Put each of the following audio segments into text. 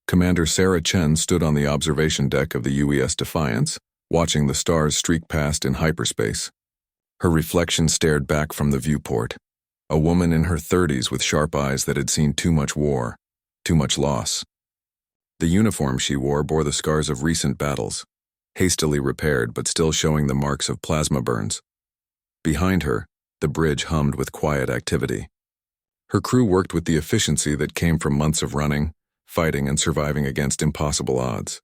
Commander Sarah Chen stood on the observation deck of the UES Defiance, watching the stars streak past in hyperspace. Her reflection stared back from the viewport. A woman in her 30s with sharp eyes that had seen too much war, too much loss. The uniform she wore bore the scars of recent battles, hastily repaired but still showing the marks of plasma burns. Behind her, the bridge hummed with quiet activity. Her crew worked with the efficiency that came from months of running, fighting, and surviving against impossible odds.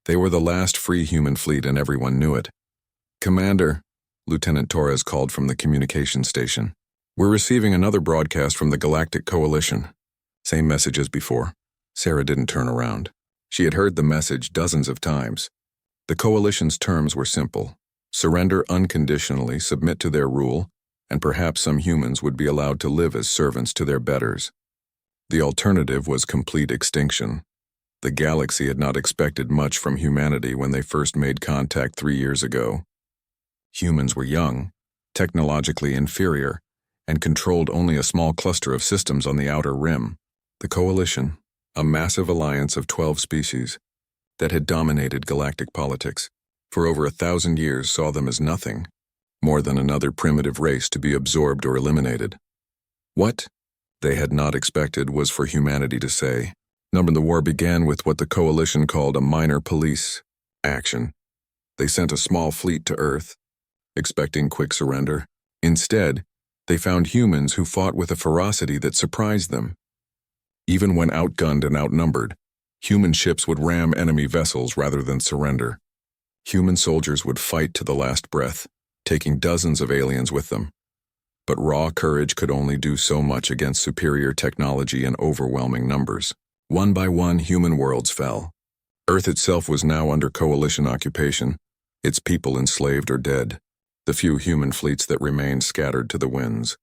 They were the last free human fleet and everyone knew it. "Commander," Lieutenant Torres called from the communication station. "We're receiving another broadcast from the Galactic Coalition." Same message as before. Sarah didn't turn around. She had heard the message dozens of times. The Coalition's terms were simple. Surrender unconditionally, submit to their rule, and perhaps some humans would be allowed to live as servants to their betters. The alternative was complete extinction. The galaxy had not expected much from humanity when they first made contact 3 years ago. Humans were young, technologically inferior, and controlled only a small cluster of systems on the outer rim. The Coalition, a massive alliance of 12 species that had dominated galactic politics for over 1,000 years, saw them as nothing, more than another primitive race to be absorbed or eliminated. What they had not expected was for humanity to say. The war began with what the Coalition called a minor police action. They sent a small fleet to Earth, expecting quick surrender. Instead, they found humans who fought with a ferocity that surprised them. Even when outgunned and outnumbered, human ships would ram enemy vessels rather than surrender. Human soldiers would fight to the last breath, taking dozens of aliens with them. But raw courage could only do so much against superior technology and overwhelming numbers. One by one, human worlds fell. Earth itself was now under Coalition occupation, its people enslaved or dead, the few human fleets that remained scattered to the winds,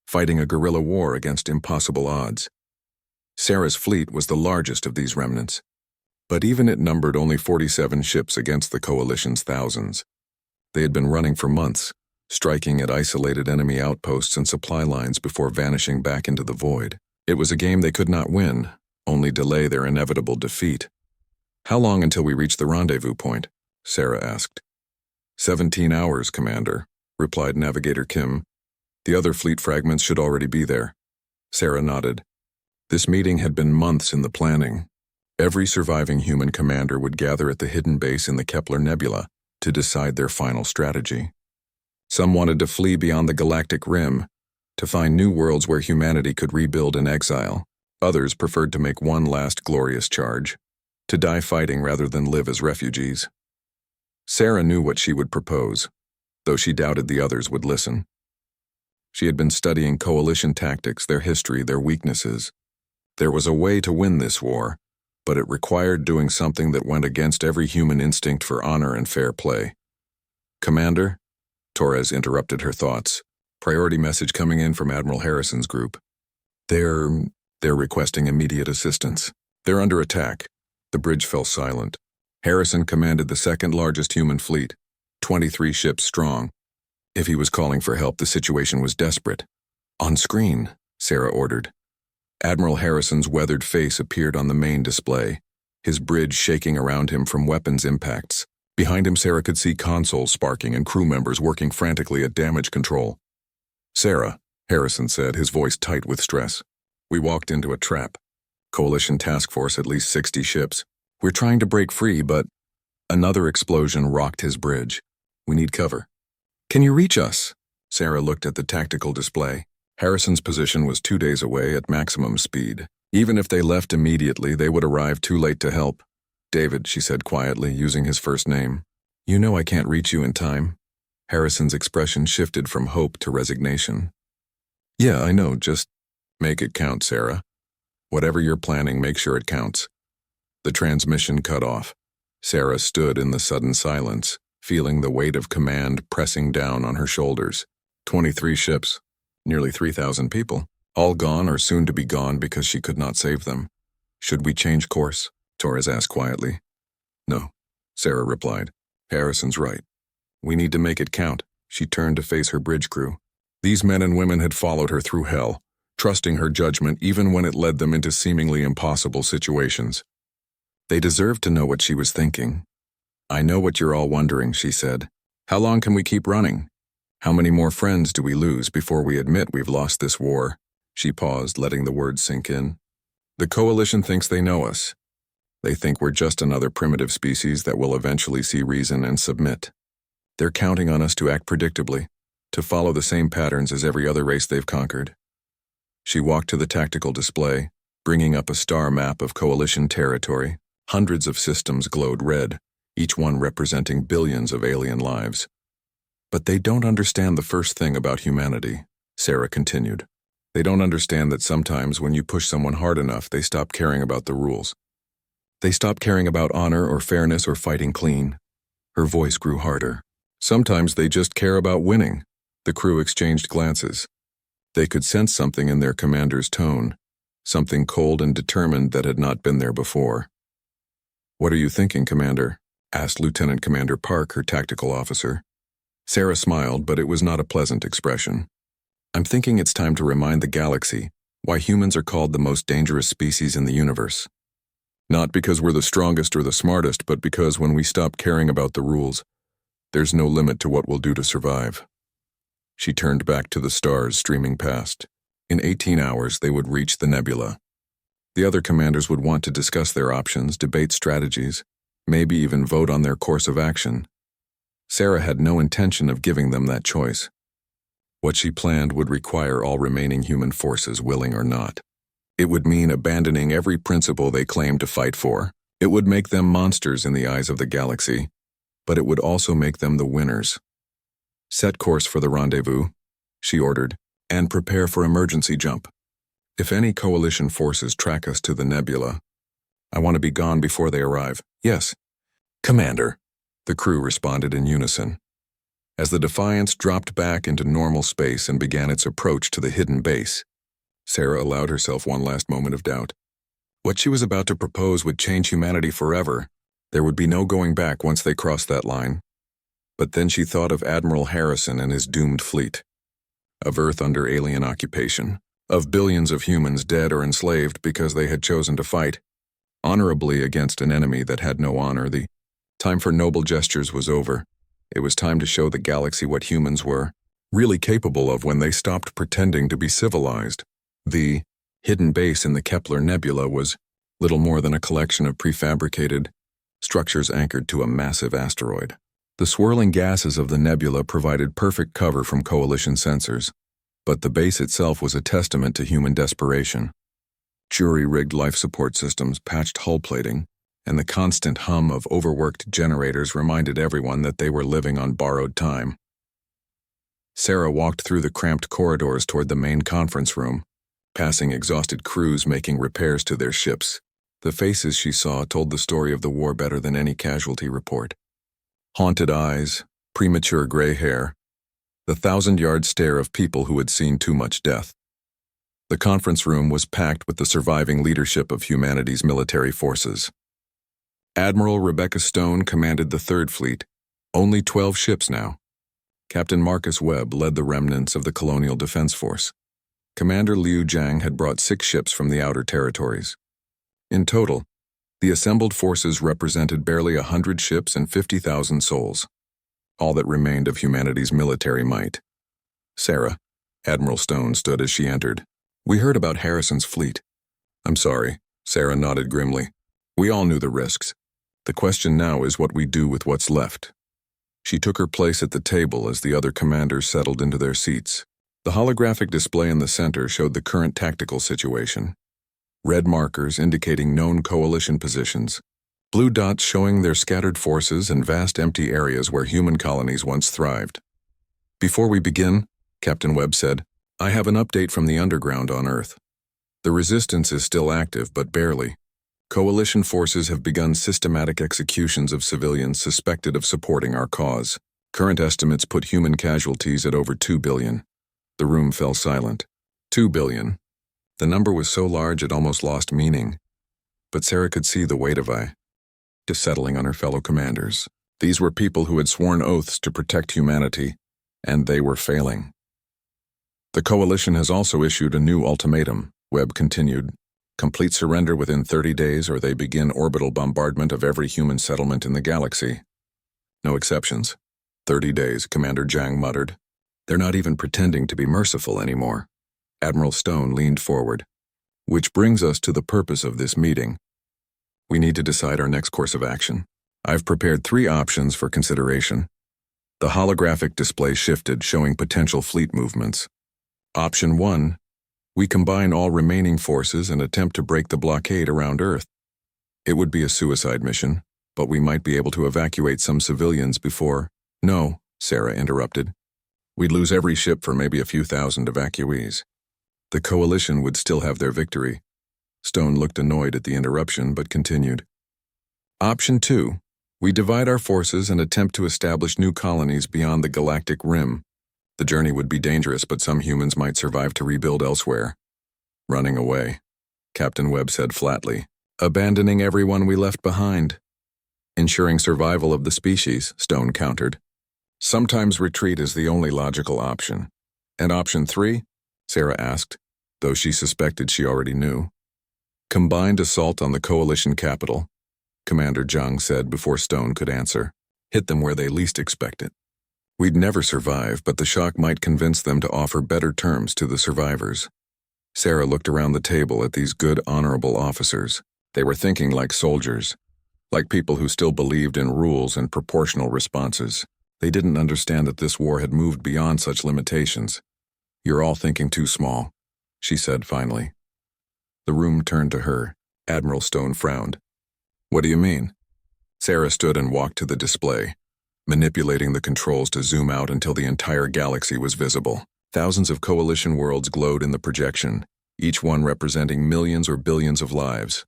fighting a guerrilla war against impossible odds. Sarah's fleet was the largest of these remnants, but even it numbered only 47 ships against the Coalition's thousands. They had been running for months, striking at isolated enemy outposts and supply lines before vanishing back into the void. It was a game they could not win, only delay their inevitable defeat. "How long until we reach the rendezvous point?" Sarah asked. 17 hours, Commander," replied Navigator Kim. "The other fleet fragments should already be there." Sarah nodded. This meeting had been months in the planning. Every surviving human commander would gather at the hidden base in the Kepler Nebula to decide their final strategy. Some wanted to flee beyond the galactic rim, to find new worlds where humanity could rebuild in exile. Others preferred to make one last glorious charge, to die fighting rather than live as refugees. Sarah knew what she would propose, though she doubted the others would listen. She had been studying Coalition tactics, their history, their weaknesses. There was a way to win this war, but it required doing something that went against every human instinct for honor and fair play. "Commander?" Torres interrupted her thoughts. "Priority message coming in from Admiral Harrison's group. They're requesting immediate assistance. They're under attack." The bridge fell silent. Harrison commanded the second largest human fleet, 23 ships strong. If he was calling for help, the situation was desperate. "On screen," Sarah ordered. Admiral Harrison's weathered face appeared on the main display, his bridge shaking around him from weapons impacts. Behind him, Sarah could see consoles sparking and crew members working frantically at damage control. "Sarah," Harrison said, his voice tight with stress. "We walked into a trap. Coalition task force, at least 60 ships. We're trying to break free, but..." Another explosion rocked his bridge. "We need cover." "Can you reach us?" Sarah looked at the tactical display. Harrison's position was 2 days away at maximum speed. Even if they left immediately, they would arrive too late to help. "David," she said quietly, using his first name. "You know I can't reach you in time." Harrison's expression shifted from hope to resignation. "Yeah, I know, just make it count, Sarah. Whatever you're planning, make sure it counts." The transmission cut off. Sarah stood in the sudden silence, feeling the weight of command pressing down on her shoulders. 23 ships, nearly 3,000 people, all gone or soon to be gone because she could not save them. "Should we change course?" Torres asked quietly. "No," Sarah replied. "Harrison's right. We need to make it count." She turned to face her bridge crew. These men and women had followed her through hell, trusting her judgment even when it led them into seemingly impossible situations. They deserved to know what she was thinking. "I know what you're all wondering," she said. "How long can we keep running? How many more friends do we lose before we admit we've lost this war?" She paused, letting the words sink in. "The Coalition thinks they know us. They think we're just another primitive species that will eventually see reason and submit. They're counting on us to act predictably, to follow the same patterns as every other race they've conquered." She walked to the tactical display, bringing up a star map of Coalition territory. Hundreds of systems glowed red, each one representing billions of alien lives. "But they don't understand the first thing about humanity," Sarah continued. "They don't understand that sometimes when you push someone hard enough, they stop caring about the rules. They stop caring about honor or fairness or fighting clean." Her voice grew harder. "Sometimes they just care about winning." The crew exchanged glances. They could sense something in their commander's tone, something cold and determined that had not been there before. "What are you thinking, Commander?" asked Lieutenant Commander Park, her tactical officer. Sarah smiled, but it was not a pleasant expression. "I'm thinking it's time to remind the galaxy why humans are called the most dangerous species in the universe. Not because we're the strongest or the smartest, but because when we stop caring about the rules, there's no limit to what we'll do to survive." She turned back to the stars streaming past. In 18 hours, they would reach the nebula. The other commanders would want to discuss their options, debate strategies, maybe even vote on their course of action. Sarah had no intention of giving them that choice. What she planned would require all remaining human forces, willing or not. It would mean abandoning every principle they claimed to fight for. It would make them monsters in the eyes of the galaxy, but it would also make them the winners. "Set course for the rendezvous," she ordered, "and prepare for emergency jump. If any Coalition forces track us to the nebula, I want to be gone before they arrive." "Yes, Commander," the crew responded in unison. As the Defiance dropped back into normal space and began its approach to the hidden base, Sarah allowed herself one last moment of doubt. What she was about to propose would change humanity forever. There would be no going back once they crossed that line. But then she thought of Admiral Harrison and his doomed fleet, of Earth under alien occupation, of billions of humans dead or enslaved because they had chosen to fight honorably against an enemy that had no honor. The time for noble gestures was over. It was time to show the galaxy what humans were really capable of when they stopped pretending to be civilized. The hidden base in the Kepler Nebula was little more than a collection of prefabricated structures anchored to a massive asteroid. The swirling gases of the nebula provided perfect cover from Coalition sensors, but the base itself was a testament to human desperation. Jury-rigged life support systems, patched hull plating, and the constant hum of overworked generators reminded everyone that they were living on borrowed time. Sarah walked through the cramped corridors toward the main conference room, passing exhausted crews making repairs to their ships. The faces she saw told the story of the war better than any casualty report. Haunted eyes, premature gray hair, the 1,000-yard stare of people who had seen too much death. The conference room was packed with the surviving leadership of humanity's military forces. Admiral Rebecca Stone commanded the Third Fleet, only 12 ships now. Captain Marcus Webb led the remnants of the Colonial Defense Force. Commander Liu Jiang had brought 6 ships from the outer territories. In total, the assembled forces represented barely 100 ships and 50,000 souls, all that remained of humanity's military might. "Sarah," Admiral Stone stood as she entered. "We heard about Harrison's fleet." "I'm sorry," Sarah nodded grimly. "We all knew the risks. The question now is what we do with what's left." She took her place at the table as the other commanders settled into their seats. The holographic display in the center showed the current tactical situation. Red markers indicating known Coalition positions, blue dots showing their scattered forces and vast empty areas where human colonies once thrived. "Before we begin," Captain Webb said, "I have an update from the underground on Earth. The resistance is still active, but barely. Coalition forces have begun systematic executions of civilians suspected of supporting our cause. Current estimates put human casualties at over 2 billion. The room fell silent. 2 billion. The number was so large it almost lost meaning. But Sarah could see the weight of it settling on her fellow commanders. These were people who had sworn oaths to protect humanity, and they were failing. "The Coalition has also issued a new ultimatum," Webb continued. Complete surrender within 30 days or they begin orbital bombardment of every human settlement in the galaxy. No exceptions. 30 days, Commander Zhang muttered. They're not even pretending to be merciful anymore. Admiral Stone leaned forward. Which brings us to the purpose of this meeting. We need to decide our next course of action. I've prepared 3 options for consideration. The holographic display shifted, showing potential fleet movements. Option 1. We combine all remaining forces and attempt to break the blockade around Earth. It would be a suicide mission, but we might be able to evacuate some civilians before— No, Sarah interrupted. We'd lose every ship for maybe a few thousand evacuees. The coalition would still have their victory. Stone looked annoyed at the interruption, but continued. Option 2. We divide our forces and attempt to establish new colonies beyond the galactic rim. The journey would be dangerous, but some humans might survive to rebuild elsewhere. Running away, Captain Webb said flatly. Abandoning everyone we left behind. Ensuring survival of the species, Stone countered. Sometimes retreat is the only logical option. And option 3? Sarah asked, though she suspected she already knew. Combined assault on the coalition capital, Commander Zhang said before Stone could answer. Hit them where they least expect it. We'd never survive, but the shock might convince them to offer better terms to the survivors. Sarah looked around the table at these good, honorable officers. They were thinking like soldiers, like people who still believed in rules and proportional responses. They didn't understand that this war had moved beyond such limitations. You're all thinking too small, she said finally. The room turned to her. Admiral Stone frowned. What do you mean? Sarah stood and walked to the display, manipulating the controls to zoom out until the entire galaxy was visible. Thousands of coalition worlds glowed in the projection, each one representing millions or billions of lives.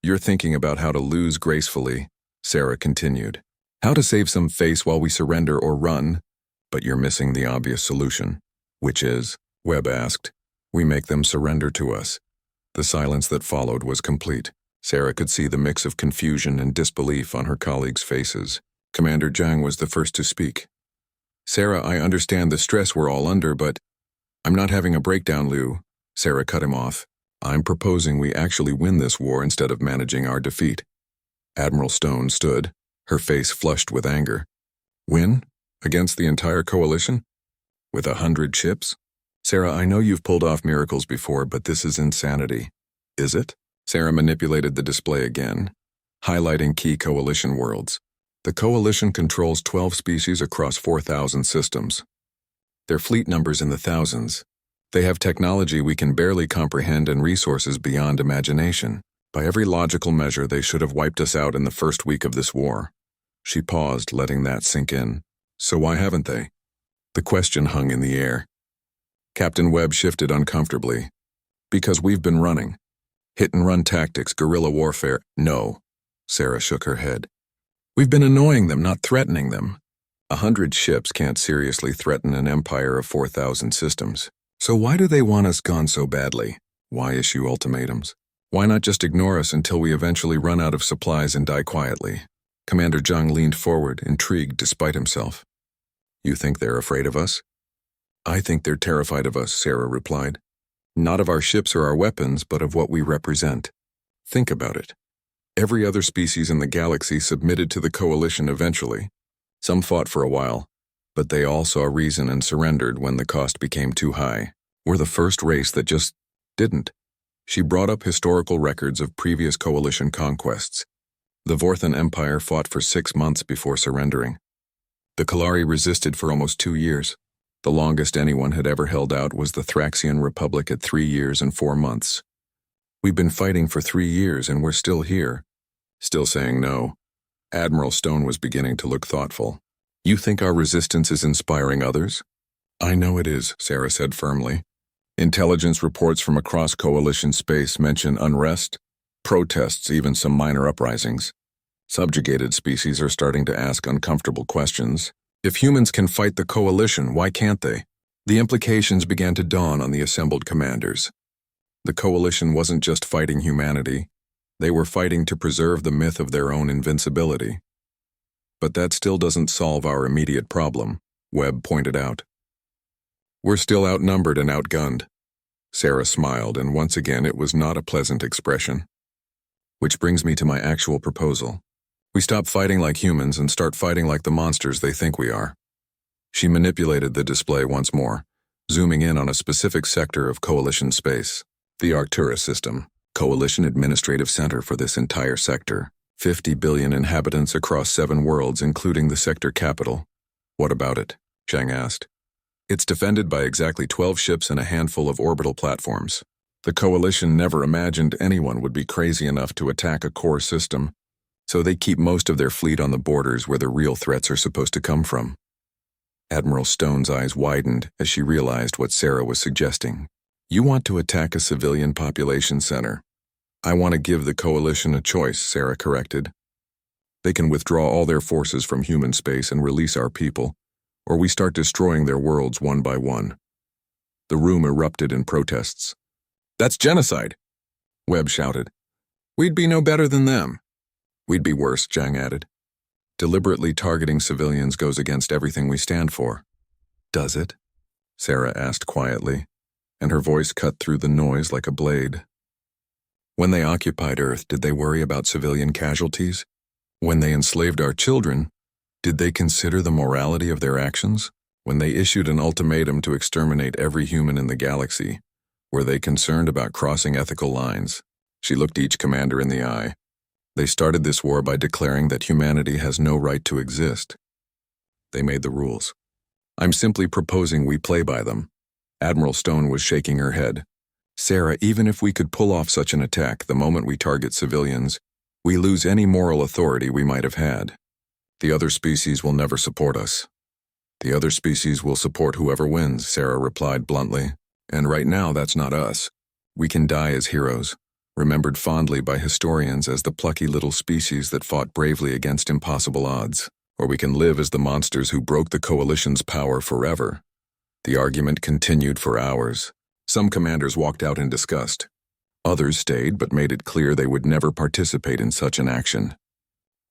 You're thinking about how to lose gracefully, Sarah continued. How to save some face while we surrender or run, but you're missing the obvious solution. Which is? Webb asked. We make them surrender to us. The silence that followed was complete. Sarah could see the mix of confusion and disbelief on her colleagues' faces. Commander Zhang was the first to speak. Sarah, I understand the stress we're all under, but— I'm not having a breakdown, Liu. Sarah cut him off. I'm proposing we actually win this war instead of managing our defeat. Admiral Stone stood, her face flushed with anger. Win? Against the entire coalition? With 100 ships? Sarah, I know you've pulled off miracles before, but this is insanity. Is it? Sarah manipulated the display again, highlighting key coalition worlds. The coalition controls 12 species across 4,000 systems. Their fleet numbers in the thousands. They have technology we can barely comprehend and resources beyond imagination. By every logical measure, they should have wiped us out in the first week of this war. She paused, letting that sink in. So why haven't they? The question hung in the air. Captain Webb shifted uncomfortably. Because we've been running. Hit-and-run tactics, guerrilla warfare. No. Sarah shook her head. We've been annoying them, not threatening them. 100 ships can't seriously threaten an empire of 4,000 systems. So why do they want us gone so badly? Why issue ultimatums? Why not just ignore us until we eventually run out of supplies and die quietly? Commander Zhang leaned forward, intrigued despite himself. You think they're afraid of us? I think they're terrified of us, Sarah replied. Not of our ships or our weapons, but of what we represent. Think about it. Every other species in the galaxy submitted to the coalition eventually. Some fought for a while, but they all saw reason and surrendered when the cost became too high. We're the first race that just didn't. She brought up historical records of previous coalition conquests. The Vorthan Empire fought for 6 months before surrendering. The Kalari resisted for almost 2 years. The longest anyone had ever held out was the Thraxian Republic at 3 years and 4 months. We've been fighting for 3 years and we're still here. Still saying no. Admiral Stone was beginning to look thoughtful. You think our resistance is inspiring others? I know it is, Sarah said firmly. Intelligence reports from across coalition space mention unrest, protests, even some minor uprisings. Subjugated species are starting to ask uncomfortable questions. If humans can fight the coalition, why can't they? The implications began to dawn on the assembled commanders. The coalition wasn't just fighting humanity. They were fighting to preserve the myth of their own invincibility. But that still doesn't solve our immediate problem, Webb pointed out. We're still outnumbered and outgunned. Sarah smiled, and once again it was not a pleasant expression. Which brings me to my actual proposal. We stop fighting like humans and start fighting like the monsters they think we are. She manipulated the display once more, zooming in on a specific sector of Coalition space. The Arcturus system, Coalition Administrative Center for this entire sector. 50 billion inhabitants across 7 worlds, including the sector capital. What about it? Zhang asked. It's defended by exactly 12 ships and a handful of orbital platforms. The Coalition never imagined anyone would be crazy enough to attack a core system, so they keep most of their fleet on the borders where the real threats are supposed to come from. Admiral Stone's eyes widened as she realized what Sarah was suggesting. You want to attack a civilian population center. I want to give the Coalition a choice, Sarah corrected. They can withdraw all their forces from human space and release our people, or we start destroying their worlds one by one. The room erupted in protests. That's genocide, Webb shouted. We'd be no better than them. We'd be worse, Zhang added. Deliberately targeting civilians goes against everything we stand for. Does it? Sarah asked quietly, and her voice cut through the noise like a blade. When they occupied Earth, did they worry about civilian casualties? When they enslaved our children, did they consider the morality of their actions? When they issued an ultimatum to exterminate every human in the galaxy, were they concerned about crossing ethical lines? She looked each commander in the eye. They started this war by declaring that humanity has no right to exist. They made the rules. I'm simply proposing we play by them. Admiral Stone was shaking her head. Sarah, even if we could pull off such an attack the moment we target civilians, we lose any moral authority we might have had. The other species will never support us. The other species will support whoever wins, Sarah replied bluntly. And right now, that's not us. We can die as heroes, remembered fondly by historians as the plucky little species that fought bravely against impossible odds. Or we can live as the monsters who broke the Coalition's power forever. The argument continued for hours. Some commanders walked out in disgust. Others stayed but made it clear they would never participate in such an action.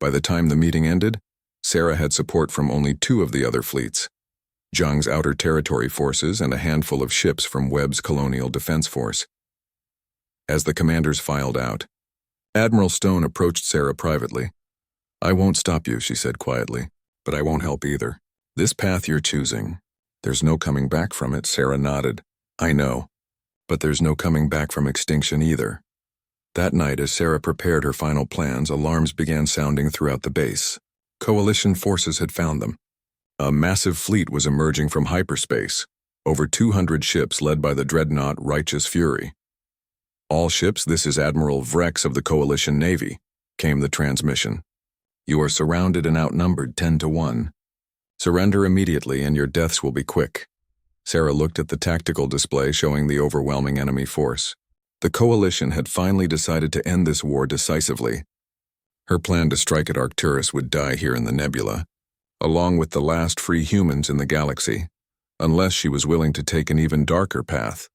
By the time the meeting ended, Sarah had support from only 2 of the other fleets. Zhang's Outer Territory forces and a handful of ships from Webb's Colonial Defense Force. As the commanders filed out, Admiral Stone approached Sarah privately. I won't stop you, she said quietly, but I won't help either. This path you're choosing, there's no coming back from it, Sarah nodded. I know, but there's no coming back from extinction either. That night, as Sarah prepared her final plans, alarms began sounding throughout the base. Coalition forces had found them. A massive fleet was emerging from hyperspace, over 200 ships led by the dreadnought Righteous Fury. All ships, this is Admiral Vrex of the Coalition Navy, came the transmission. You are surrounded and outnumbered 10-1. Surrender immediately and your deaths will be quick. Sarah looked at the tactical display showing the overwhelming enemy force. The Coalition had finally decided to end this war decisively. Her plan to strike at Arcturus would die here in the nebula, along with the last free humans in the galaxy, unless she was willing to take an even darker path.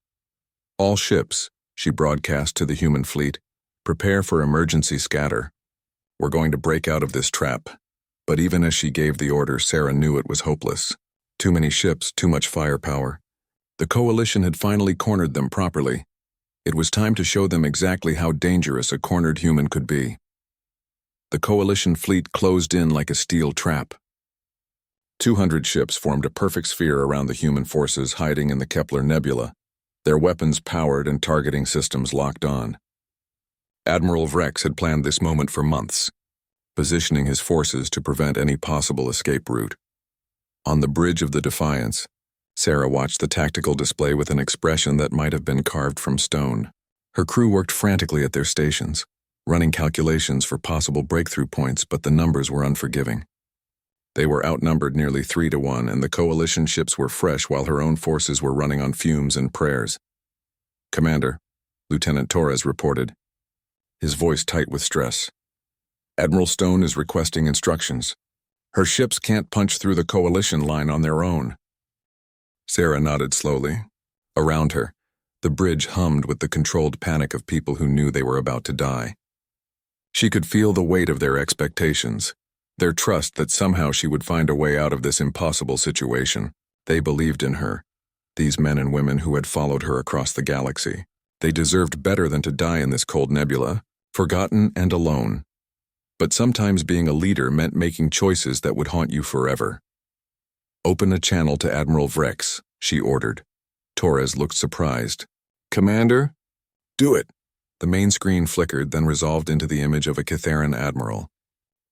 All ships, she broadcast to the human fleet, prepare for emergency scatter. We're going to break out of this trap. But even as she gave the order, Sarah knew it was hopeless. Too many ships, too much firepower. The Coalition had finally cornered them properly. It was time to show them exactly how dangerous a cornered human could be. The Coalition fleet closed in like a steel trap. 200 ships formed a perfect sphere around the human forces hiding in the Kepler Nebula, their weapons powered and targeting systems locked on. Admiral Vrex had planned this moment for months, positioning his forces to prevent any possible escape route. On the bridge of the Defiance, Sarah watched the tactical display with an expression that might have been carved from stone. Her crew worked frantically at their stations, running calculations for possible breakthrough points, but the numbers were unforgiving. They were outnumbered nearly 3-1, and the Coalition ships were fresh while her own forces were running on fumes and prayers. Commander, Lieutenant Torres reported, his voice tight with stress. Admiral Stone is requesting instructions. Her ships can't punch through the Coalition line on their own. Sarah nodded slowly. Around her, the bridge hummed with the controlled panic of people who knew they were about to die. She could feel the weight of their expectations, their trust that somehow she would find a way out of this impossible situation. They believed in her. These men and women who had followed her across the galaxy. They deserved better than to die in this cold nebula, forgotten and alone. But sometimes being a leader meant making choices that would haunt you forever. "Open a channel to Admiral Vrex," she ordered. Torres looked surprised. "Commander?" "Do it." The main screen flickered, then resolved into the image of a Catharan admiral.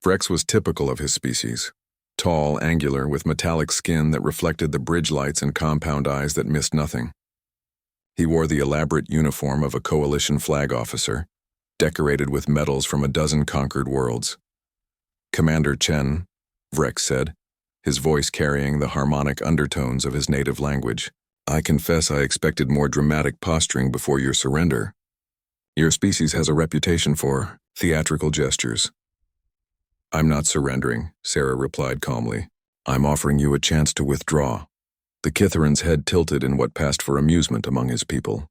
Vrex was typical of his species. Tall, angular, with metallic skin that reflected the bridge lights and compound eyes that missed nothing. He wore the elaborate uniform of a coalition flag officer, decorated with medals from a dozen conquered worlds. "Commander Chen," Vrex said, his voice carrying the harmonic undertones of his native language. "I confess I expected more dramatic posturing before your surrender. Your species has a reputation for theatrical gestures." "I'm not surrendering," Sarah replied calmly. "I'm offering you a chance to withdraw." The Kitharan's head tilted in what passed for amusement among his people.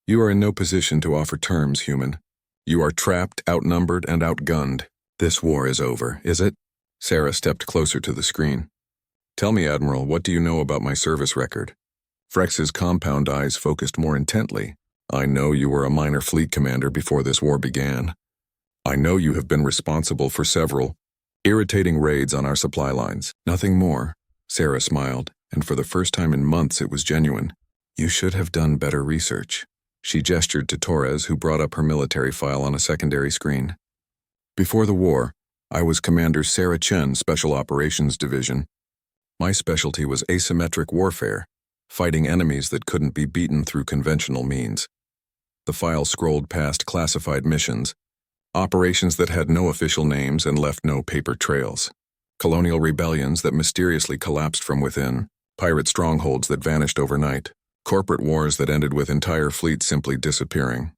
"You are in no position to offer terms, human. You are trapped, outnumbered, and outgunned. This war is over, is it?" Sarah stepped closer to the screen. "Tell me, Admiral, what do you know about my service record?" Vrex's compound eyes focused more intently. "I know you were a minor fleet commander before this war began. I know you have been responsible for several irritating raids on our supply lines. Nothing more." Sarah smiled, and for the first time in months it was genuine. "You should have done better research." She gestured to Torres, who brought up her military file on a secondary screen. "Before the war, I was Commander Sarah Chen, Special Operations Division. My specialty was asymmetric warfare, fighting enemies that couldn't be beaten through conventional means." The file scrolled past classified missions, operations that had no official names and left no paper trails, colonial rebellions that mysteriously collapsed from within, pirate strongholds that vanished overnight, corporate wars that ended with entire fleets simply disappearing.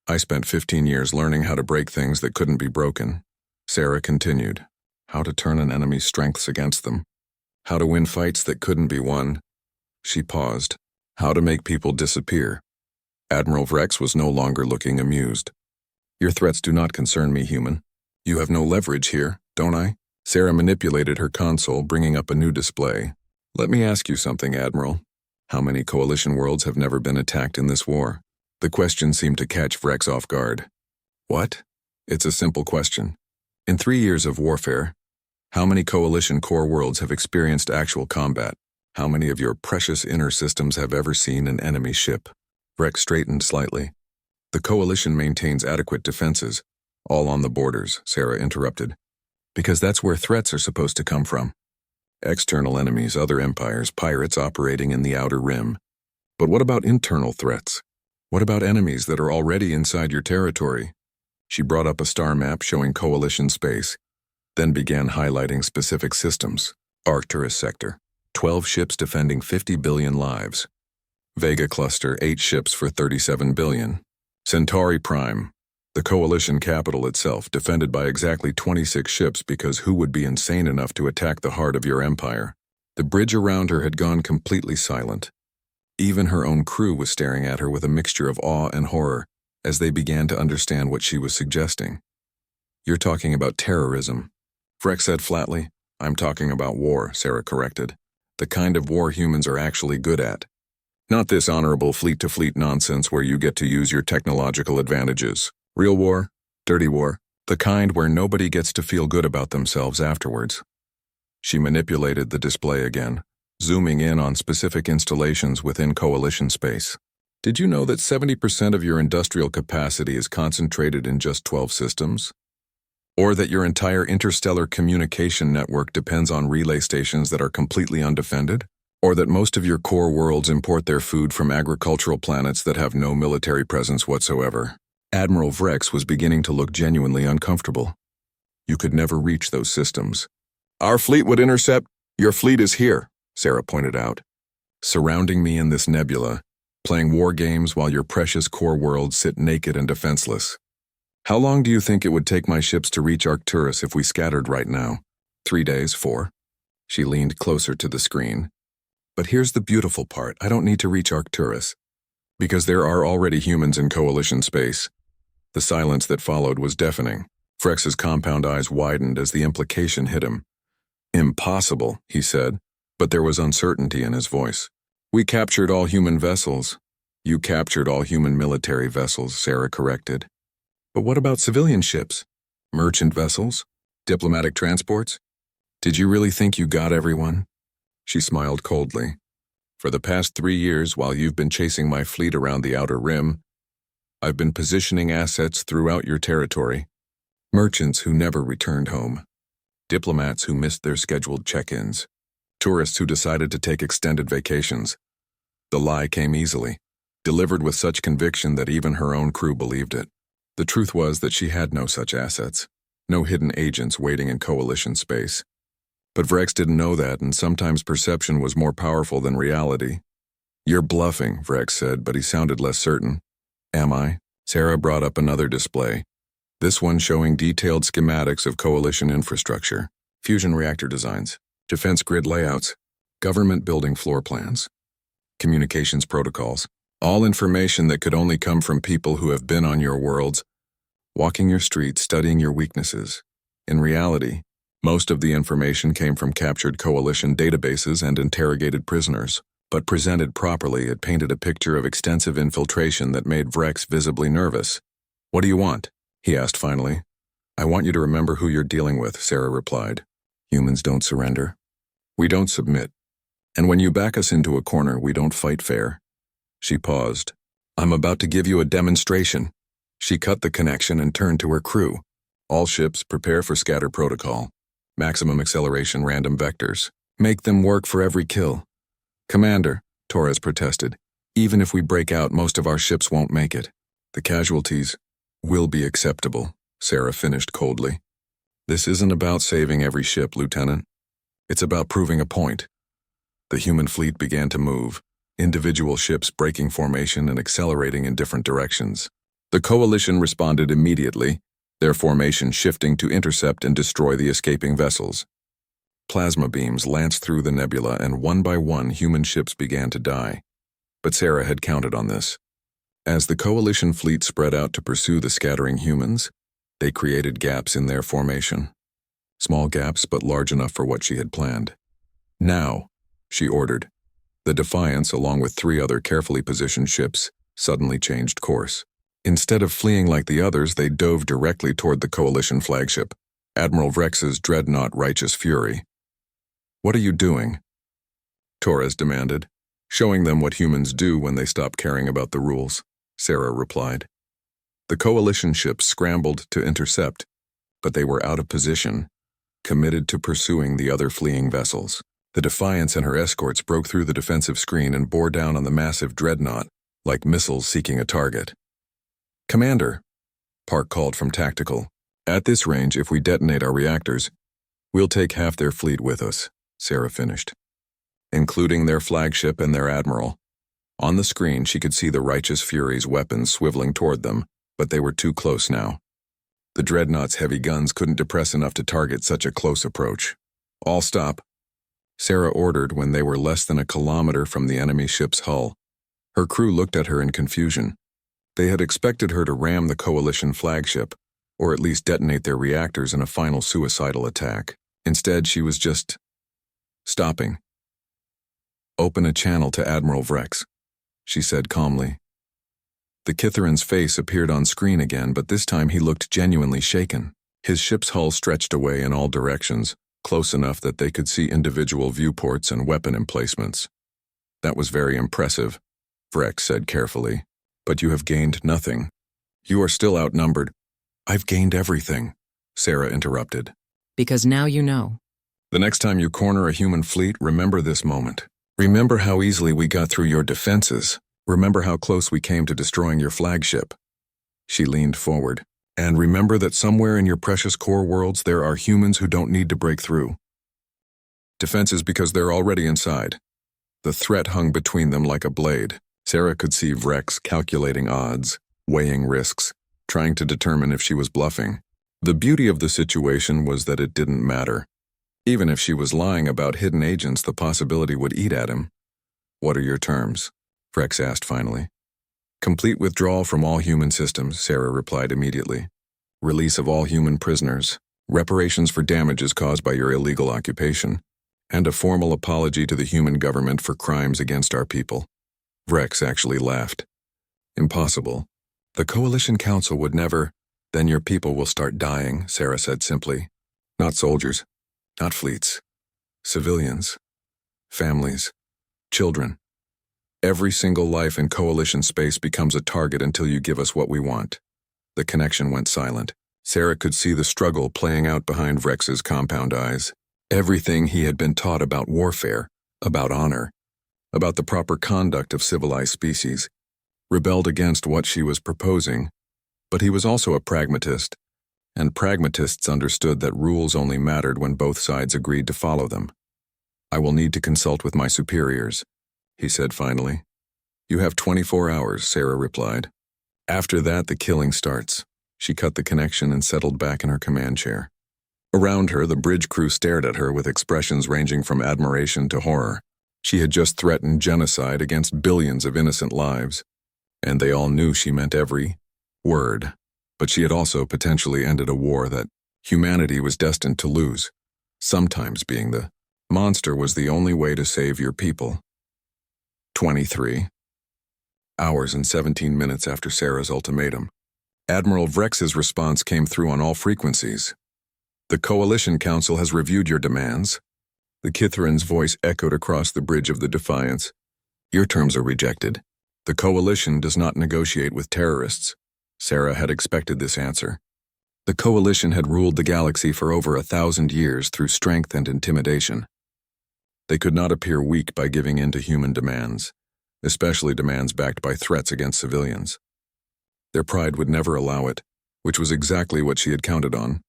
"I spent 15 years learning how to break things that couldn't be broken," Sarah continued. "How to turn an enemy's strengths against them. How to win fights that couldn't be won." She paused. "How to make people disappear." Admiral Vrex was no longer looking amused. "Your threats do not concern me, human. You have no leverage here, don't I?" Sarah manipulated her console, bringing up a new display. "Let me ask you something, Admiral. How many coalition worlds have never been attacked in this war?" The question seemed to catch Vrex off guard. "What?" "It's a simple question. In 3 years of warfare, how many coalition core worlds have experienced actual combat? How many of your precious inner systems have ever seen an enemy ship?" Vrex straightened slightly. "The coalition maintains adequate defenses, all on the borders," Sarah interrupted. "Because that's where threats are supposed to come from. External enemies, other empires, pirates operating in the outer rim. But what about internal threats? What about enemies that are already inside your territory?" She brought up a star map showing coalition space, then began highlighting specific systems. Arcturus sector, 12 ships defending 50 billion lives. Vega cluster, 8 ships for 37 billion. Centauri Prime, the coalition capital itself, defended by exactly 26 ships because who would be insane enough to attack the heart of your empire? The bridge around her had gone completely silent. Even her own crew was staring at her with a mixture of awe and horror as they began to understand what she was suggesting. "You're talking about terrorism," Vrex said flatly. "I'm talking about war," Sarah corrected. "The kind of war humans are actually good at. Not this honorable fleet-to-fleet nonsense where you get to use your technological advantages. Real war, dirty war, the kind where nobody gets to feel good about themselves afterwards." She manipulated the display again, zooming in on specific installations within coalition space. "Did you know that 70% of your industrial capacity is concentrated in just 12 systems? Or that your entire interstellar communication network depends on relay stations that are completely undefended? Or that most of your core worlds import their food from agricultural planets that have no military presence whatsoever?" Admiral Vrex was beginning to look genuinely uncomfortable. "You could never reach those systems." "Our fleet would intercept." "Your fleet is here," Sarah pointed out, "surrounding me in this nebula, playing war games while your precious core worlds sit naked and defenseless. How long do you think it would take my ships to reach Arcturus if we scattered right now? 3 days, 4? She leaned closer to the screen. "But here's the beautiful part. I don't need to reach Arcturus, because there are already humans in coalition space." The silence that followed was deafening. Vrex's compound eyes widened as the implication hit him. "Impossible," he said, but there was uncertainty in his voice. We captured all human vessels. You captured all human military vessels, Sarah corrected. But what about civilian ships? Merchant vessels? Diplomatic transports? Did you really think you got everyone? She smiled coldly. For the past 3 years, while you've been chasing my fleet around the outer rim, I've been positioning assets throughout your territory. Merchants who never returned home. Diplomats who missed their scheduled check-ins. Tourists who decided to take extended vacations. The lie came easily, delivered with such conviction that even her own crew believed it. The truth was that she had no such assets, no hidden agents waiting in coalition space. But Vrex didn't know that, and sometimes perception was more powerful than reality. You're bluffing, Vrex said, but he sounded less certain. Am I? Sarah brought up another display, this one showing detailed schematics of coalition infrastructure, fusion reactor designs, defense grid layouts, government building floor plans, communications protocols, all information that could only come from people who have been on your worlds, walking your streets, studying your weaknesses. In reality, most of the information came from captured coalition databases and interrogated prisoners, but presented properly, it painted a picture of extensive infiltration that made Vrex visibly nervous. What do you want? He asked finally. I want you to remember who you're dealing with, Sarah replied. Humans don't surrender. We don't submit. And when you back us into a corner, we don't fight fair. She paused. I'm about to give you a demonstration. She cut the connection and turned to her crew. All ships, prepare for scatter protocol. Maximum acceleration random vectors. Make them work for every kill. Commander, Torres protested, even if we break out, most of our ships won't make it. The casualties will be acceptable, Sarah finished coldly. This isn't about saving every ship, Lieutenant. It's about proving a point. The human fleet began to move, individual ships breaking formation and accelerating in different directions. The coalition responded immediately, their formation shifting to intercept and destroy the escaping vessels. Plasma beams lanced through the nebula, and one by one human ships began to die. But Sarah had counted on this. As the coalition fleet spread out to pursue the scattering humans, they created gaps in their formation. Small gaps, but large enough for what she had planned. Now, she ordered. The Defiance, along with 3 other carefully positioned ships, suddenly changed course. Instead of fleeing like the others, they dove directly toward the coalition flagship, Admiral Vrex's dreadnought Righteous Fury. What are you doing? Torres demanded. Showing them what humans do when they stop caring about the rules, Sarah replied. The coalition ships scrambled to intercept, but they were out of position, committed to pursuing the other fleeing vessels. The Defiance and her escorts broke through the defensive screen and bore down on the massive dreadnought, like missiles seeking a target. Commander, Park called from tactical. At this range, if we detonate our reactors, we'll take half their fleet with us, Sarah finished, including their flagship and their admiral. On the screen, she could see the Righteous Fury's weapons swiveling toward them, but they were too close now. The dreadnought's heavy guns couldn't depress enough to target such a close approach. All stop, Sarah ordered when they were less than a kilometer from the enemy ship's hull. Her crew looked at her in confusion. They had expected her to ram the coalition flagship, or at least detonate their reactors in a final suicidal attack. Instead, she was just stopping. Open a channel to Admiral Vrex, she said calmly. The Kitharan's face appeared on screen again, but this time he looked genuinely shaken. His ship's hull stretched away in all directions, close enough that they could see individual viewports and weapon emplacements. That was very impressive, Vrex said carefully. But you have gained nothing. You are still outnumbered. I've gained everything, Sarah interrupted. Because now you know. The next time you corner a human fleet, remember this moment. Remember how easily we got through your defenses. Remember how close we came to destroying your flagship. She leaned forward. And remember that somewhere in your precious core worlds there are humans who don't need to break through. Defenses because they're already inside. The threat hung between them like a blade. Sarah could see Vrex calculating odds, weighing risks, trying to determine if she was bluffing. The beauty of the situation was that it didn't matter. Even if she was lying about hidden agents, the possibility would eat at him. What are your terms? Vrex asked finally. Complete withdrawal from all human systems, Sarah replied immediately. Release of all human prisoners. Reparations for damages caused by your illegal occupation. and a formal apology to the human government for crimes against our people. Rex actually laughed. Impossible. The Coalition Council would never. Then your people will start dying, Sarah said simply. Not soldiers, not fleets. Civilians. Families. Children. Every single life in Coalition space becomes a target until you give us what we want. The connection went silent. Sarah could see the struggle playing out behind Rex's compound eyes. Everything he had been taught about warfare, about honor, about the proper conduct of civilized species, rebelled against what she was proposing. But he was also a pragmatist, and pragmatists understood that rules only mattered when both sides agreed to follow them. I will need to consult with my superiors, he said finally. You have 24 hours, Sarah replied. After that, the killing starts. She cut the connection and settled back in her command chair. Around her, the bridge crew stared at her with expressions ranging from admiration to horror. She had just threatened genocide against billions of innocent lives, and they all knew she meant every word. But she had also potentially ended a war that humanity was destined to lose. Sometimes being the monster was the only way to save your people. 23 hours and 17 minutes after Sarah's ultimatum, Admiral Vrex's response came through on all frequencies. The Coalition Council has reviewed your demands. The Kithran's voice echoed across the bridge of the Defiance. Your terms are rejected. The Coalition does not negotiate with terrorists. Sarah had expected this answer. The Coalition had ruled the galaxy for over 1,000 years through strength and intimidation. They could not appear weak by giving in to human demands, especially demands backed by threats against civilians. Their pride would never allow it, which was exactly what she had counted on.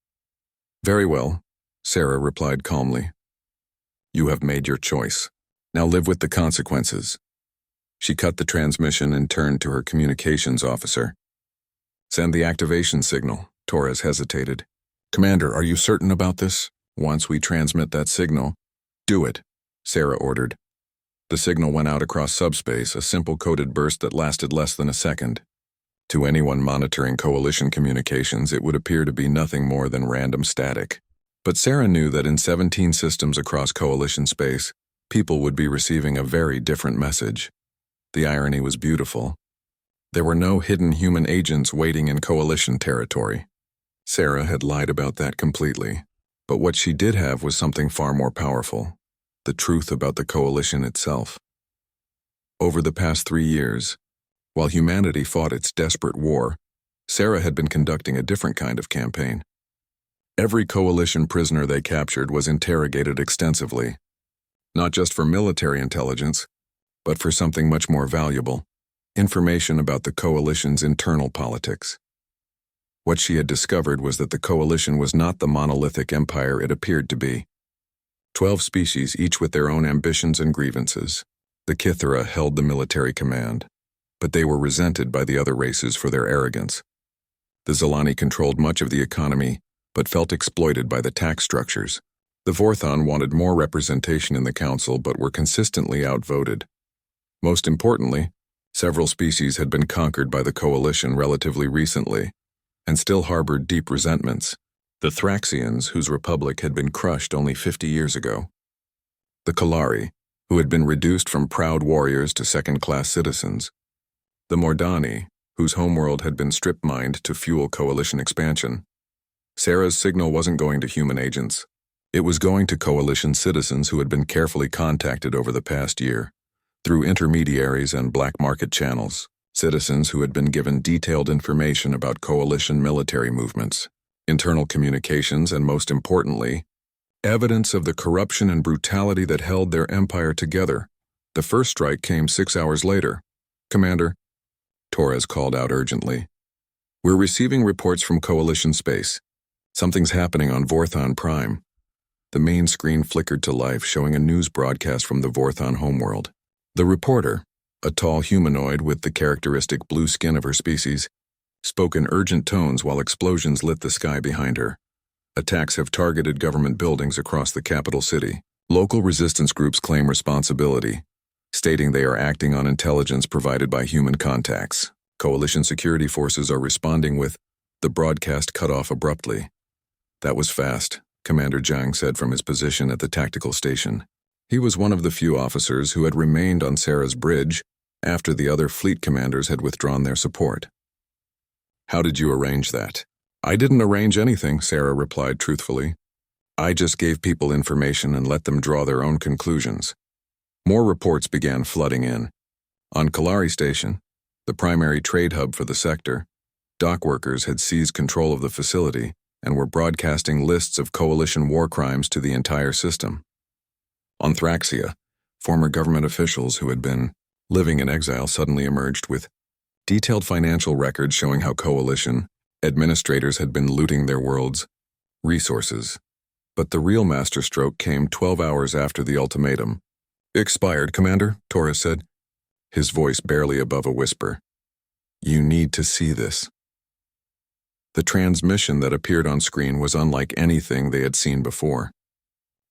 Very well, Sarah replied calmly. You have made your choice. Now live with the consequences. She cut the transmission and turned to her communications officer. Send the activation signal, Torres hesitated. Commander, are you certain about this? Once we transmit that signal, do it, Sarah ordered. The signal went out across subspace, a simple coded burst that lasted less than a second. To anyone monitoring Coalition communications, it would appear to be nothing more than random static. But Sarah knew that in 17 systems across Coalition space, people would be receiving a very different message. The irony was beautiful. There were no hidden human agents waiting in Coalition territory. Sarah had lied about that completely. But what she did have was something far more powerful. The truth about the Coalition itself. Over the past 3 years, while humanity fought its desperate war, Sarah had been conducting a different kind of campaign. Every Coalition prisoner they captured was interrogated extensively, not just for military intelligence, but for something much more valuable, information about the Coalition's internal politics. What she had discovered was that the Coalition was not the monolithic empire it appeared to be. 12 species, each with their own ambitions and grievances. The Kithra held the military command, but they were resented by the other races for their arrogance. The Zilani controlled much of the economy, but felt exploited by the tax structures. The Vorthon wanted more representation in the council, but were consistently outvoted. Most importantly, several species had been conquered by the Coalition relatively recently, and still harbored deep resentments. The Thraxians, whose republic had been crushed only 50 years ago. The Kalari, who had been reduced from proud warriors to second-class citizens. The Mordani, whose homeworld had been strip-mined to fuel Coalition expansion. Sarah's signal wasn't going to human agents. It was going to Coalition citizens who had been carefully contacted over the past year, through intermediaries and black market channels, citizens who had been given detailed information about Coalition military movements, internal communications, and most importantly, evidence of the corruption and brutality that held their empire together. The first strike came 6 hours later. Commander, Torres called out urgently. We're receiving reports from Coalition space. Something's happening on Vorthon Prime. The main screen flickered to life, showing a news broadcast from the Vorthon homeworld. The reporter, a tall humanoid with the characteristic blue skin of her species, spoke in urgent tones while explosions lit the sky behind her. Attacks have targeted government buildings across the capital city. Local resistance groups claim responsibility, stating they are acting on intelligence provided by human contacts. Coalition security forces are responding with. The broadcast cut off abruptly. That was fast, Commander Zhang said from his position at the tactical station. He was one of the few officers who had remained on Sarah's bridge after the other fleet commanders had withdrawn their support. How did you arrange that? I didn't arrange anything, Sarah replied truthfully. I just gave people information and let them draw their own conclusions. More reports began flooding in. On Kalari Station, the primary trade hub for the sector, dock workers had seized control of the facility and were broadcasting lists of coalition war crimes to the entire system. On Thraxia, former government officials who had been living in exile suddenly emerged with detailed financial records showing how coalition administrators had been looting their world's resources. But the real masterstroke came 12 hours after the ultimatum. Expired, Commander, Torres said, his voice barely above a whisper. You need to see this. The transmission that appeared on screen was unlike anything they had seen before.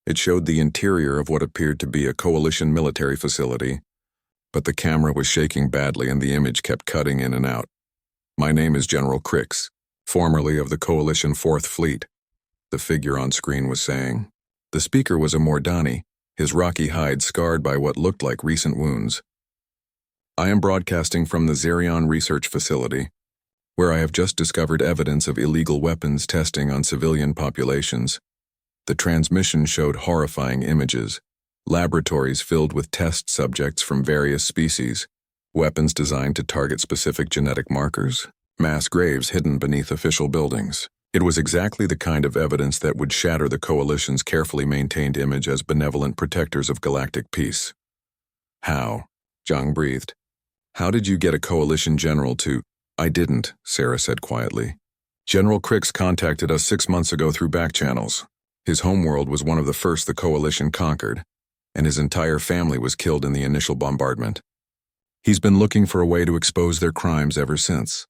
It showed the interior of what appeared to be a coalition military facility, but the camera was shaking badly and the image kept cutting in and out. My name is General Crix, formerly of the Coalition 4th Fleet, the figure on screen was saying. The speaker was a Mordani, his rocky hide scarred by what looked like recent wounds. I am broadcasting from the Zerion Research Facility, where I have just discovered evidence of illegal weapons testing on civilian populations. The transmission showed horrifying images, laboratories filled with test subjects from various species, weapons designed to target specific genetic markers, mass graves hidden beneath official buildings. It was exactly the kind of evidence that would shatter the Coalition's carefully maintained image as benevolent protectors of galactic peace. How? Zhang breathed. How did you get a Coalition general to— I didn't, Sarah said quietly. General Crix contacted us 6 months ago through back channels. His homeworld was one of the first the Coalition conquered, and his entire family was killed in the initial bombardment. He's been looking for a way to expose their crimes ever since.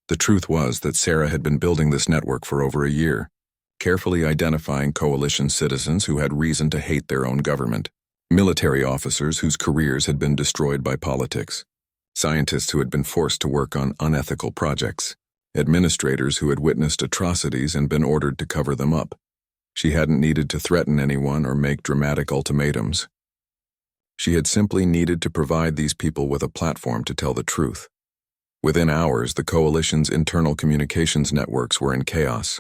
The truth was that Sarah had been building this network for over a year, carefully identifying Coalition citizens who had reason to hate their own government, military officers whose careers had been destroyed by politics, scientists who had been forced to work on unethical projects, administrators who had witnessed atrocities and been ordered to cover them up. She hadn't needed to threaten anyone or make dramatic ultimatums. She had simply needed to provide these people with a platform to tell the truth. Within hours, the Coalition's internal communications networks were in chaos.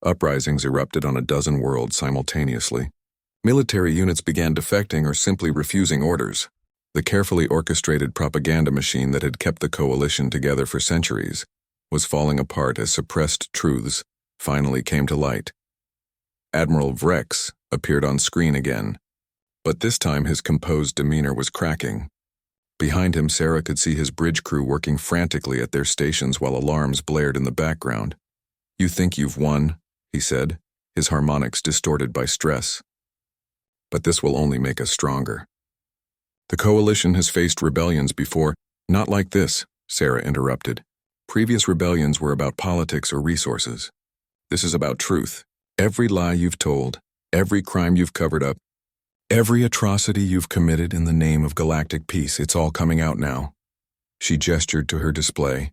Uprisings erupted on a dozen worlds simultaneously. Military units began defecting or simply refusing orders. The carefully orchestrated propaganda machine that had kept the Coalition together for centuries was falling apart as suppressed truths finally came to light. Admiral Vrex appeared on screen again, but this time his composed demeanor was cracking. Behind him, Sarah could see his bridge crew working frantically at their stations while alarms blared in the background. You think you've won, he said, his harmonics distorted by stress. But this will only make us stronger. The Coalition has faced rebellions before. Not like this, Sarah interrupted. Previous rebellions were about politics or resources. This is about truth. Every lie you've told, every crime you've covered up, every atrocity you've committed in the name of galactic peace, it's all coming out now. She gestured to her display,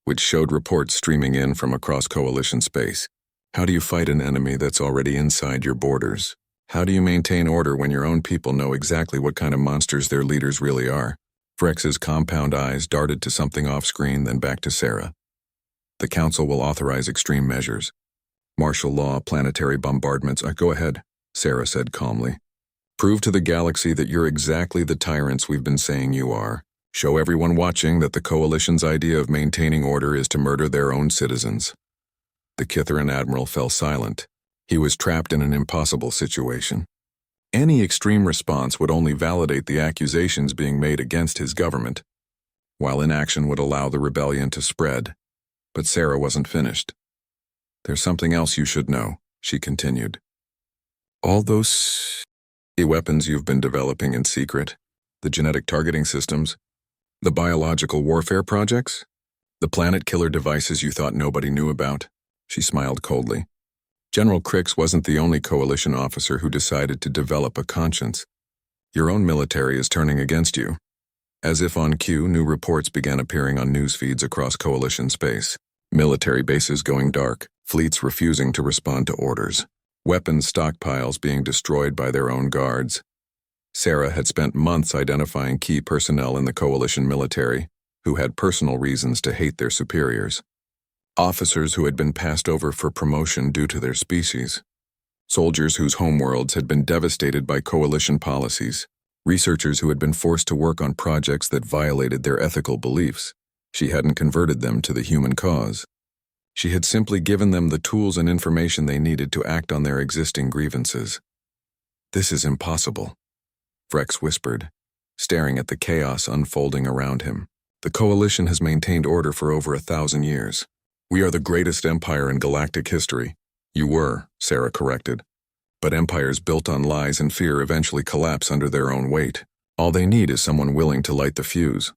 which showed reports streaming in from across Coalition space. How do you fight an enemy that's already inside your borders? How do you maintain order when your own people know exactly what kind of monsters their leaders really are? Vrex's compound eyes darted to something off-screen, then back to Sarah. The Council will authorize extreme measures. Martial law, planetary bombardments. Go ahead, Sarah said calmly. Prove to the galaxy that you're exactly the tyrants we've been saying you are. Show everyone watching that the Coalition's idea of maintaining order is to murder their own citizens. The Kithran Admiral fell silent. He was trapped in an impossible situation. Any extreme response would only validate the accusations being made against his government, while inaction would allow the rebellion to spread. But Sarah wasn't finished. There's something else you should know, she continued. All those weapons you've been developing in secret, the genetic targeting systems, the biological warfare projects, the planet killer devices you thought nobody knew about, she smiled coldly. General Crix wasn't the only Coalition officer who decided to develop a conscience. Your own military is turning against you. As if on cue, new reports began appearing on news feeds across Coalition space. Military bases going dark, fleets refusing to respond to orders. weapons stockpiles being destroyed by their own guards. Sarah had spent months identifying key personnel in the coalition military who had personal reasons to hate their superiors. Officers who had been passed over for promotion due to their species. Soldiers whose homeworlds had been devastated by coalition policies. Researchers who had been forced to work on projects that violated their ethical beliefs. She hadn't converted them to the human cause. She had simply given them the tools and information they needed to act on their existing grievances. "This is impossible," Vrex whispered, staring at the chaos unfolding around him. "The coalition has maintained order for over 1,000 years. We are the greatest empire in galactic history." "You were," Sarah corrected. "But empires built on lies and fear eventually collapse under their own weight. All they need is someone willing to light the fuse."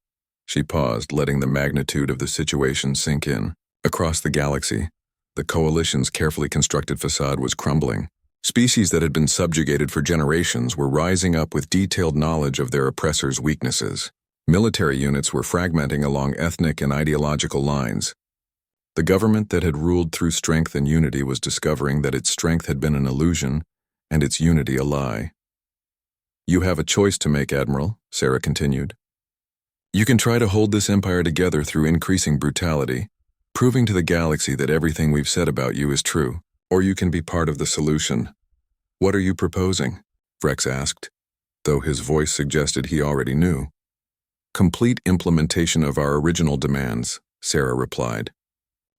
She paused, letting the magnitude of the situation sink in. Across the galaxy, the coalition's carefully constructed facade was crumbling. Species that had been subjugated for generations were rising up with detailed knowledge of their oppressors' weaknesses. Military units were fragmenting along ethnic and ideological lines. The government that had ruled through strength and unity was discovering that its strength had been an illusion and its unity a lie. "You have a choice to make, Admiral," Sarah continued. "You can try to hold this empire together through increasing brutality, proving to the galaxy that everything we've said about you is true, or you can be part of the solution." "What are you proposing?" Vrex asked, though his voice suggested he already knew. "Complete implementation of our original demands," Sarah replied.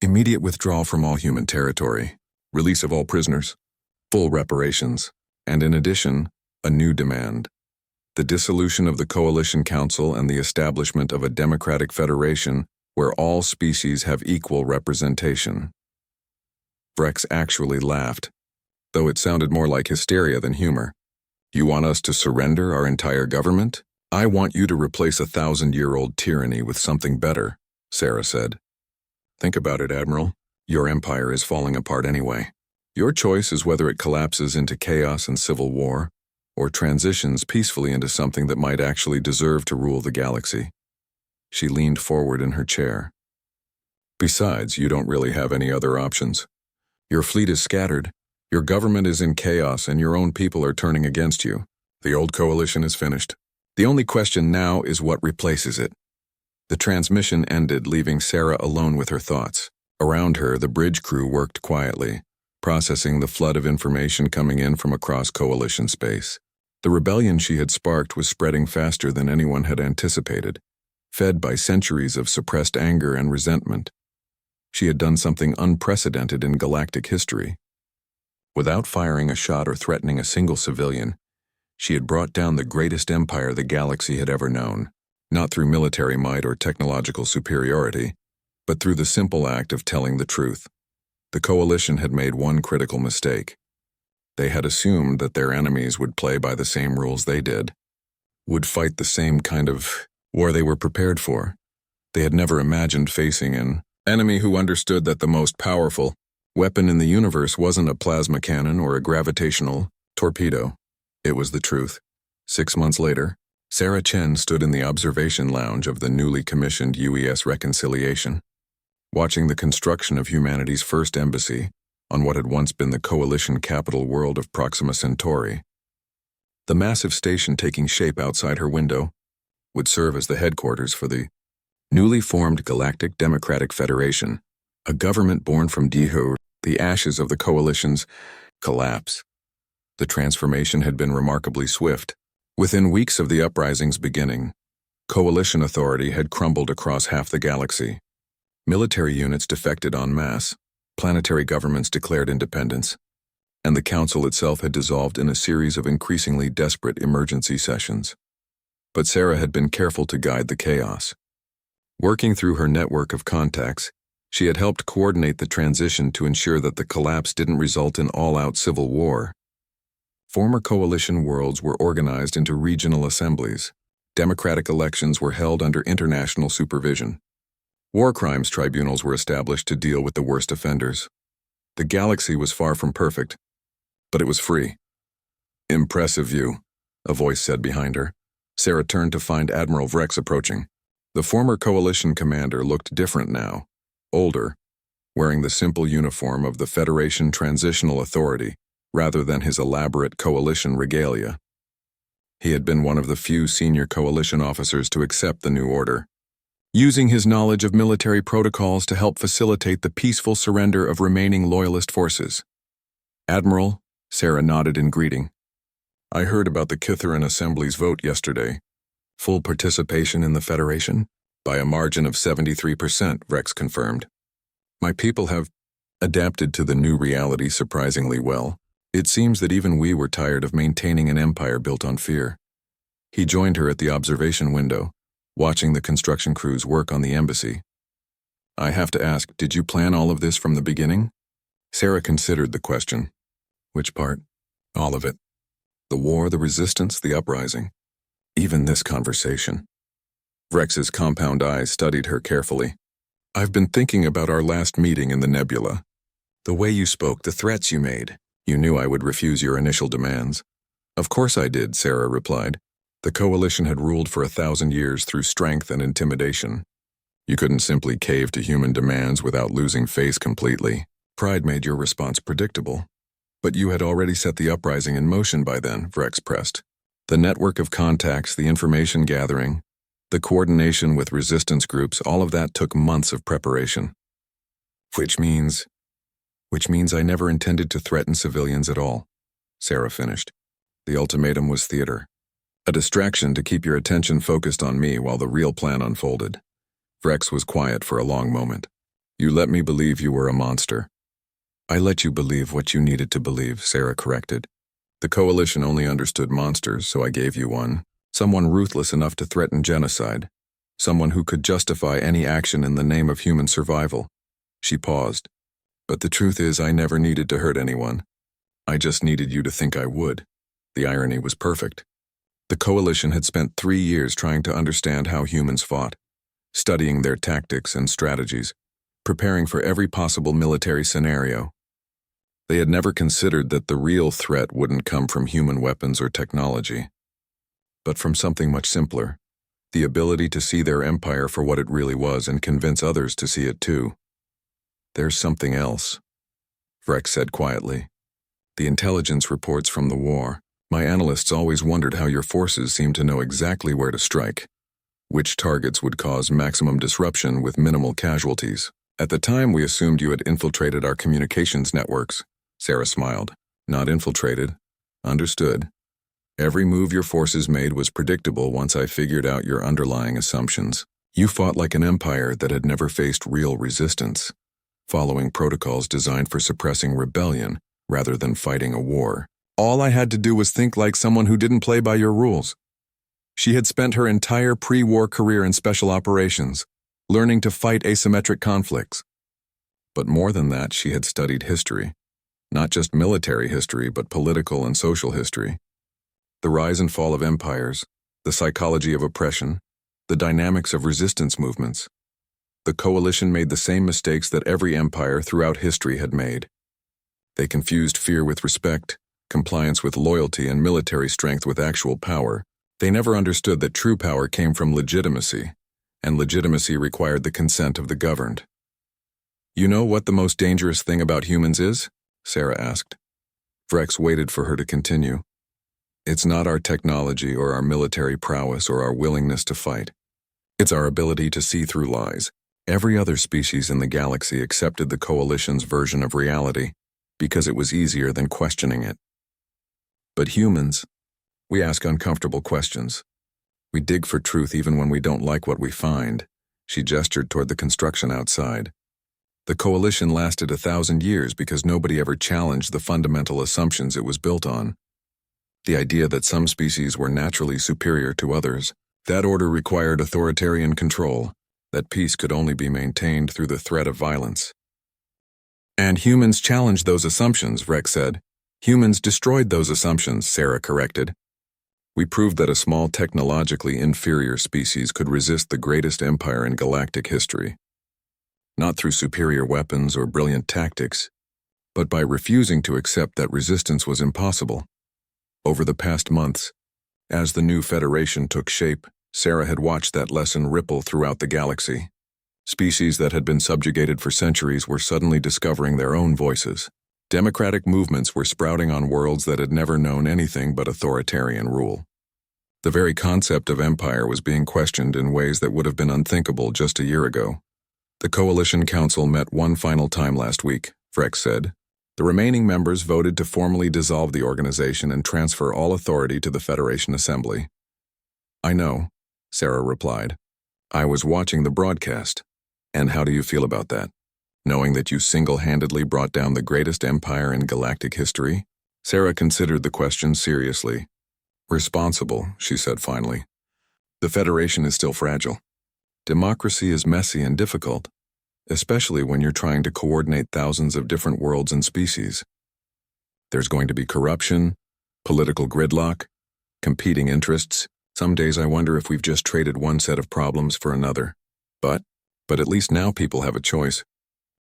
"Immediate withdrawal from all human territory, release of all prisoners, full reparations, and in addition, a new demand: the dissolution of the Coalition Council and the establishment of a democratic federation where all species have equal representation." Vrex actually laughed, though it sounded more like hysteria than humor. "You want us to surrender our entire government? I want you to replace 1,000-year-old tyranny with something better," Sarah said. "Think about it, Admiral. Your empire is falling apart anyway. Your choice is whether it collapses into chaos and civil war, or transitions peacefully into something that might actually deserve to rule the galaxy." She leaned forward in her chair. "Besides, you don't really have any other options. Your fleet is scattered, your government is in chaos, and your own people are turning against you. The old coalition is finished. The only question now is what replaces it." The transmission ended, leaving Sarah alone with her thoughts. Around her, the bridge crew worked quietly, processing the flood of information coming in from across coalition space. The rebellion she had sparked was spreading faster than anyone had anticipated, fed by centuries of suppressed anger and resentment. She had done something unprecedented in galactic history. Without firing a shot or threatening a single civilian, she had brought down the greatest empire the galaxy had ever known, not through military might or technological superiority, but through the simple act of telling the truth. The coalition had made one critical mistake. They had assumed that their enemies would play by the same rules they did, would fight the same kind of war they were prepared for. They had never imagined facing an enemy who understood that the most powerful weapon in the universe wasn't a plasma cannon or a gravitational torpedo. It was the truth. 6 months later, Sarah Chen stood in the observation lounge of the newly commissioned UES Reconciliation, watching the construction of humanity's first embassy on what had once been the coalition capital world of Proxima Centauri. The massive station taking shape outside her window would serve as the headquarters for the newly formed Galactic Democratic Federation, a government born from the ashes of the coalition's collapse. The transformation had been remarkably swift. Within weeks of the uprising's beginning, coalition authority had crumbled across half the galaxy. Military units defected en masse, planetary governments declared independence, and the council itself had dissolved in a series of increasingly desperate emergency sessions. But Sarah had been careful to guide the chaos. Working through her network of contacts, she had helped coordinate the transition to ensure that the collapse didn't result in all-out civil war. Former coalition worlds were organized into regional assemblies. Democratic elections were held under international supervision. War crimes tribunals were established to deal with the worst offenders. The galaxy was far from perfect, but it was free. "Impressive view," a voice said behind her. Sarah turned to find Admiral Vrex approaching. The former coalition commander looked different now, older, wearing the simple uniform of the Federation Transitional Authority, rather than his elaborate coalition regalia. He had been one of the few senior coalition officers to accept the new order, using his knowledge of military protocols to help facilitate the peaceful surrender of remaining loyalist forces. "Admiral," Sarah nodded in greeting. "I heard about the Kithaeron Assembly's vote yesterday. Full participation in the Federation? By a margin of 73%, Rex confirmed. My people have adapted to the new reality surprisingly well. It seems that even we were tired of maintaining an empire built on fear." He joined her at the observation window, watching the construction crews work on the embassy. "I have to ask, did you plan all of this from the beginning?" Sarah considered the question. "Which part?" "All of it. The war, the resistance, the uprising. Even this conversation." Rex's compound eyes studied her carefully. "I've been thinking about our last meeting in the nebula. The way you spoke, the threats you made. You knew I would refuse your initial demands." "Of course I did," Sarah replied. "The coalition had ruled for 1,000 years through strength and intimidation. You couldn't simply cave to human demands without losing face completely. Pride made your response predictable. But you had already set the uprising in motion by then," Rex pressed. "The network of contacts, the information gathering, the coordination with resistance groups, all of that took months of preparation." Which means I never intended to threaten civilians at all," Sarah finished. "The ultimatum was theater. A distraction to keep your attention focused on me while the real plan unfolded." Rex was quiet for a long moment. "You let me believe you were a monster." "I let you believe what you needed to believe," Sarah corrected. "The coalition only understood monsters, so I gave you one. Someone ruthless enough to threaten genocide. Someone who could justify any action in the name of human survival." She paused. "But the truth is, I never needed to hurt anyone. I just needed you to think I would." The irony was perfect. The coalition had spent 3 years trying to understand how humans fought, studying their tactics and strategies, preparing for every possible military scenario. They had never considered that the real threat wouldn't come from human weapons or technology, but from something much simpler: the ability to see their empire for what it really was and convince others to see it too. "There's something else," Rex said quietly. "The intelligence reports from the war. My analysts always wondered how your forces seemed to know exactly where to strike, which targets would cause maximum disruption with minimal casualties. At the time, we assumed you had infiltrated our communications networks." Sarah smiled. "Not infiltrated. Understood. Every move your forces made was predictable once I figured out your underlying assumptions. You fought like an empire that had never faced real resistance, following protocols designed for suppressing rebellion rather than fighting a war. All I had to do was think like someone who didn't play by your rules." She had spent her entire pre-war career in special operations, learning to fight asymmetric conflicts. But more than that, she had studied history. Not just military history, but political and social history. The rise and fall of empires, the psychology of oppression, the dynamics of resistance movements. The coalition made the same mistakes that every empire throughout history had made. They confused fear with respect, compliance with loyalty, and military strength with actual power. They never understood that true power came from legitimacy, and legitimacy required the consent of the governed. "You know what the most dangerous thing about humans is?" Sarah asked. Rex waited for her to continue. "It's not our technology or our military prowess or our willingness to fight. It's our ability to see through lies. Every other species in the galaxy accepted the coalition's version of reality because it was easier than questioning it. But humans, we ask uncomfortable questions. We dig for truth even when we don't like what we find." She gestured toward the construction outside. "The coalition lasted 1,000 years because nobody ever challenged the fundamental assumptions it was built on. The idea that some species were naturally superior to others. That order required authoritarian control, that peace could only be maintained through the threat of violence. And humans challenged those assumptions," Rex said. "Humans destroyed those assumptions," Sarah corrected. "We proved that a small technologically inferior species could resist the greatest empire in galactic history. Not through superior weapons or brilliant tactics, but by refusing to accept that resistance was impossible." Over the past months, as the new Federation took shape, Sarah had watched that lesson ripple throughout the galaxy. Species that had been subjugated for centuries were suddenly discovering their own voices. Democratic movements were sprouting on worlds that had never known anything but authoritarian rule. The very concept of empire was being questioned in ways that would have been unthinkable just a year ago. The Coalition Council met one final time last week, Vrex said. The remaining members voted to formally dissolve the organization and transfer all authority to the Federation Assembly. I know, Sarah replied. I was watching the broadcast. And how do you feel about that? Knowing that you single-handedly brought down the greatest empire in galactic history? Sarah considered the question seriously. Responsible, she said finally. The Federation is still fragile. Democracy is messy and difficult, especially when you're trying to coordinate thousands of different worlds and species. There's going to be corruption, political gridlock, competing interests. Some days I wonder if we've just traded one set of problems for another. But at least now people have a choice.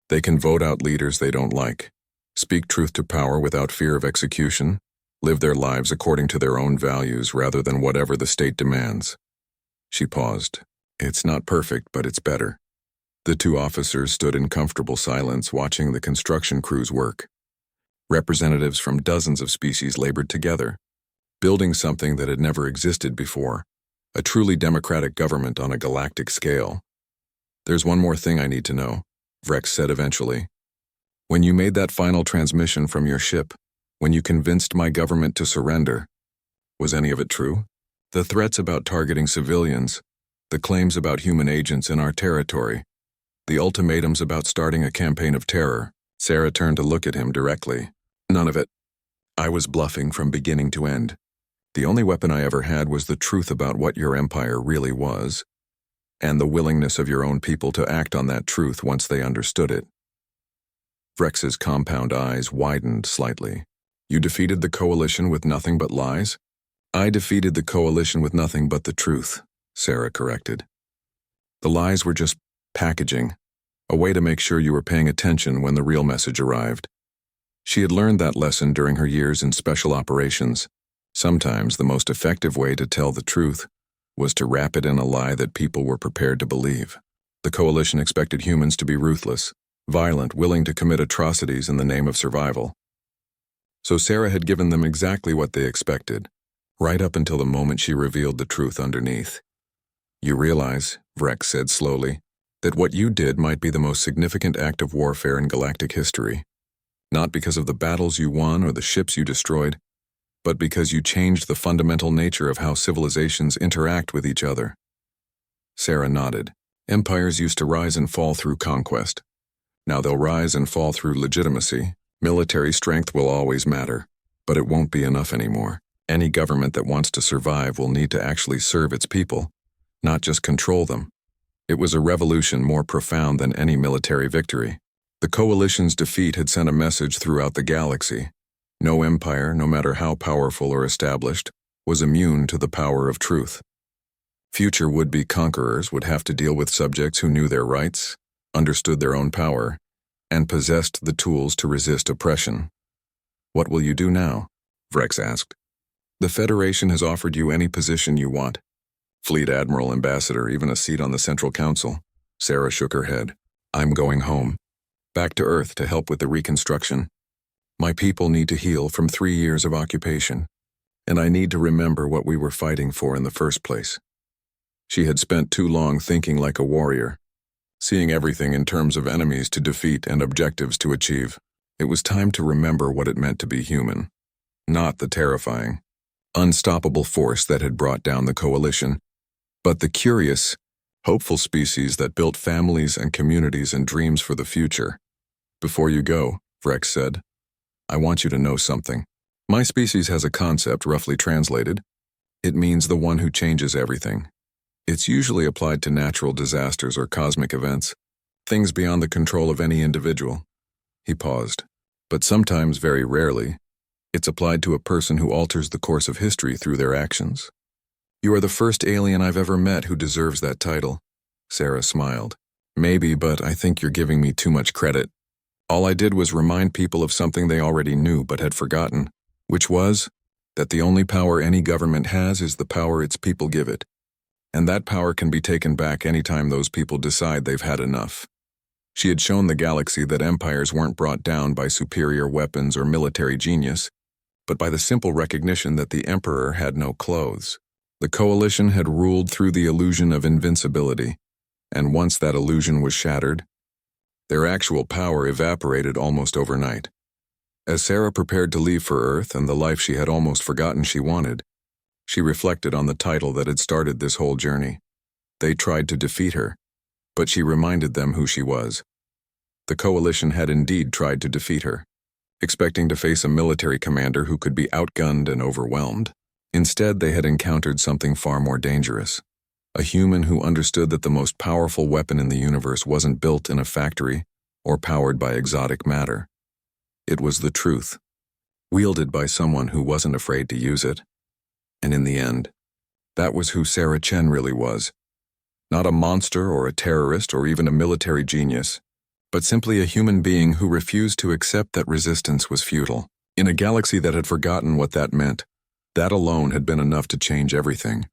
They can vote out leaders they don't like, speak truth to power without fear of execution, live their lives according to their own values rather than whatever the state demands. She paused. It's not perfect, but it's better. The two officers stood in comfortable silence watching the construction crews work. Representatives from dozens of species labored together, building something that had never existed before, a truly democratic government on a galactic scale. There's one more thing I need to know, Vrex said eventually. When you made that final transmission from your ship, when you convinced my government to surrender, was any of it true? The threats about targeting civilians, the claims about human agents in our territory, the ultimatums about starting a campaign of terror. Sarah turned to look at him directly. None of it. I was bluffing from beginning to end. The only weapon I ever had was the truth about what your empire really was, and the willingness of your own people to act on that truth once they understood it. Vrex's compound eyes widened slightly. You defeated the Coalition with nothing but lies? I defeated the Coalition with nothing but the truth, Sarah corrected. The lies were just packaging, a way to make sure you were paying attention when the real message arrived. She had learned that lesson during her years in special operations. Sometimes the most effective way to tell the truth was to wrap it in a lie that people were prepared to believe. The Coalition expected humans to be ruthless, violent, willing to commit atrocities in the name of survival. So Sarah had given them exactly what they expected, right up until the moment she revealed the truth underneath. You realize, Vrex said slowly, that what you did might be the most significant act of warfare in galactic history. Not because of the battles you won or the ships you destroyed, but because you changed the fundamental nature of how civilizations interact with each other. Sarah nodded. Empires used to rise and fall through conquest. Now they'll rise and fall through legitimacy. Military strength will always matter, but it won't be enough anymore. Any government that wants to survive will need to actually serve its people, not just control them. It was a revolution more profound than any military victory. The Coalition's defeat had sent a message throughout the galaxy. No empire, no matter how powerful or established, was immune to the power of truth. Future would-be conquerors would have to deal with subjects who knew their rights, understood their own power, and possessed the tools to resist oppression. What will you do now? Vrex asked. The Federation has offered you any position you want. Fleet Admiral, Ambassador, even a seat on the Central Council. Sarah shook her head. I'm going home. Back to Earth to help with the reconstruction. My people need to heal from 3 years of occupation, and I need to remember what we were fighting for in the first place. She had spent too long thinking like a warrior, seeing everything in terms of enemies to defeat and objectives to achieve. It was time to remember what it meant to be human, not the terrifying, unstoppable force that had brought down the Coalition, but the curious, hopeful species that built families and communities and dreams for the future. Before you go, Vrex said, I want you to know something. My species has a concept roughly translated. It means the one who changes everything. It's usually applied to natural disasters or cosmic events, things beyond the control of any individual. He paused. But sometimes, very rarely, it's applied to a person who alters the course of history through their actions. You are the first alien I've ever met who deserves that title. Sarah smiled. Maybe, but I think you're giving me too much credit. All I did was remind people of something they already knew but had forgotten, which was that the only power any government has is the power its people give it. And that power can be taken back anytime those people decide they've had enough. She had shown the galaxy that empires weren't brought down by superior weapons or military genius, but by the simple recognition that the emperor had no clothes. The coalition had ruled through the illusion of invincibility, and once that illusion was shattered, their actual power evaporated almost overnight. As Sarah prepared to leave for Earth and the life she had almost forgotten she wanted, she reflected on the title that had started this whole journey. They tried to defeat her, but she reminded them who she was. The coalition had indeed tried to defeat her, expecting to face a military commander who could be outgunned and overwhelmed. Instead, they had encountered something far more dangerous. A human who understood that the most powerful weapon in the universe wasn't built in a factory or powered by exotic matter. It was the truth, wielded by someone who wasn't afraid to use it. And in the end, that was who Sarah Chen really was. Not a monster or a terrorist or even a military genius, but simply a human being who refused to accept that resistance was futile. In a galaxy that had forgotten what that meant, that alone had been enough to change everything.